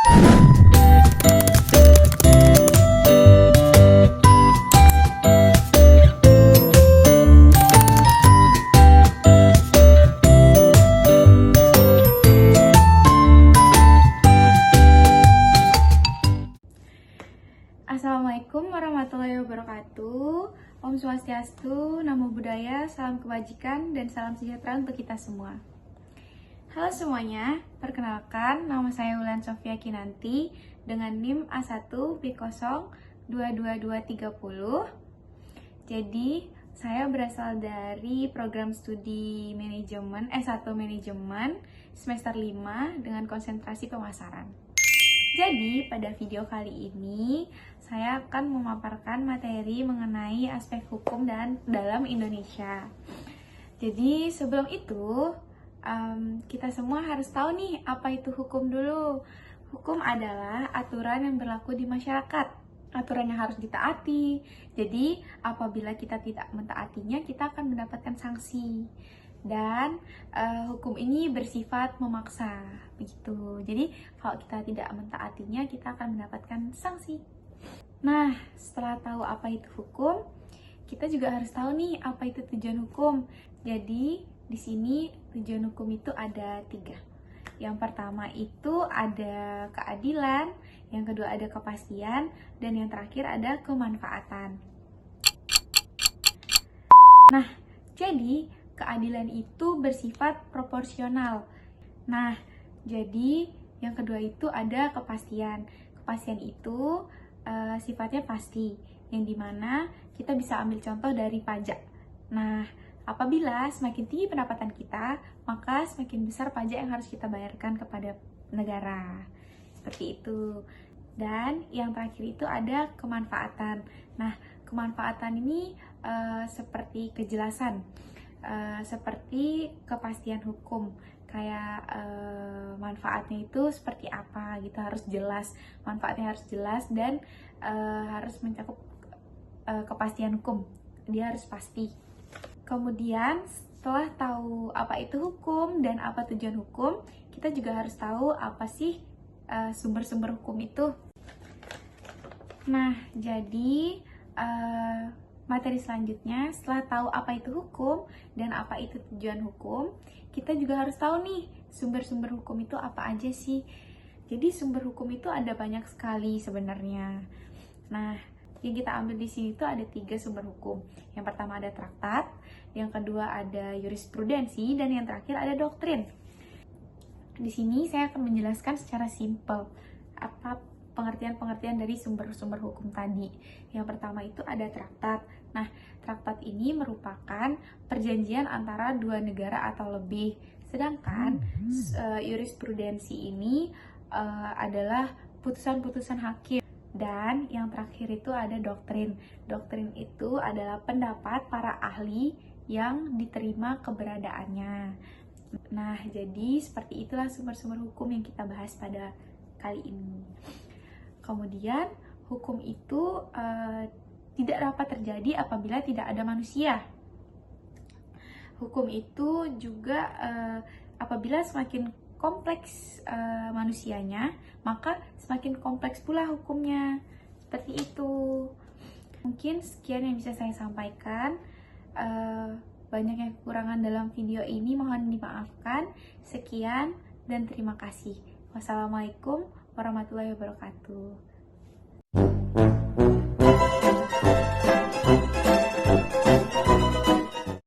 Assalamualaikum warahmatullahi wabarakatuh. Om Swastiastu, Namo Buddhaya, salam kebajikan, dan salam sejahtera untuk kita semua. Halo semuanya, perkenalkan nama saya Wulan Sofia Kinanti dengan NIM A1B022230. Jadi, saya berasal dari program studi manajemen S1 manajemen semester 5 dengan konsentrasi pemasaran. Jadi, pada video kali ini, saya akan memaparkan materi mengenai aspek hukum dan dalam Indonesia. Jadi, sebelum itu, kita semua harus tahu nih, apa itu hukum dulu. Hukum adalah aturan yang berlaku di masyarakat. Aturan yang harus ditaati. Jadi, apabila kita tidak mentaatinya, kita akan mendapatkan sanksi. Dan hukum ini bersifat memaksa, begitu. Jadi kalau kita tidak mentaatinya, kita akan mendapatkan sanksi. Nah, setelah tahu apa itu hukum, kita juga harus tahu nih apa itu tujuan hukum. Jadi di sini tujuan hukum itu ada 3. Yang pertama itu ada keadilan, yang kedua ada kepastian, dan yang terakhir ada kemanfaatan. Nah, jadi keadilan itu bersifat proporsional. Nah, jadi yang kedua itu ada kepastian. Kepastian itu sifatnya pasti, yang dimana kita bisa ambil contoh dari pajak. Nah, apabila semakin tinggi pendapatan kita, maka semakin besar pajak yang harus kita bayarkan kepada negara. Seperti itu. Dan yang terakhir itu ada kemanfaatan. Nah, kemanfaatan ini seperti kejelasan. Seperti kepastian hukum, kayak manfaatnya itu seperti apa gitu, harus jelas, manfaatnya harus jelas, dan harus mencakup kepastian hukum, dia harus pasti. Kemudian setelah tahu apa itu hukum dan apa tujuan hukum, kita juga harus tahu apa sih sumber-sumber hukum itu. Nah, jadi materi selanjutnya, setelah tahu apa itu hukum dan apa itu tujuan hukum, kita juga harus tahu nih sumber-sumber hukum itu apa aja sih. Jadi sumber hukum itu ada banyak sekali sebenarnya. Nah, yang kita ambil di sini itu ada 3 sumber hukum. Yang pertama ada traktat, yang kedua ada jurisprudensi, dan yang terakhir ada doktrin. Di sini saya akan menjelaskan secara simpel apa pengertian-pengertian dari sumber-sumber hukum tadi. Yang pertama itu ada traktat. Nah, traktat ini merupakan perjanjian antara 2 negara atau lebih. Sedangkan jurisprudensi ini adalah putusan-putusan hakim. Dan yang terakhir itu ada doktrin. Doktrin itu adalah pendapat para ahli yang diterima keberadaannya. Nah, jadi seperti itulah sumber-sumber hukum yang kita bahas pada kali ini. Kemudian, hukum itu tidak dapat terjadi apabila tidak ada manusia. Hukum itu juga apabila semakin kompleks manusianya, maka semakin kompleks pula hukumnya. Seperti itu. Mungkin sekian yang bisa saya sampaikan. Banyak yang kekurangan dalam video ini, mohon dimaafkan. Sekian dan terima kasih. Wassalamualaikum warahmatullahi wabarakatuh.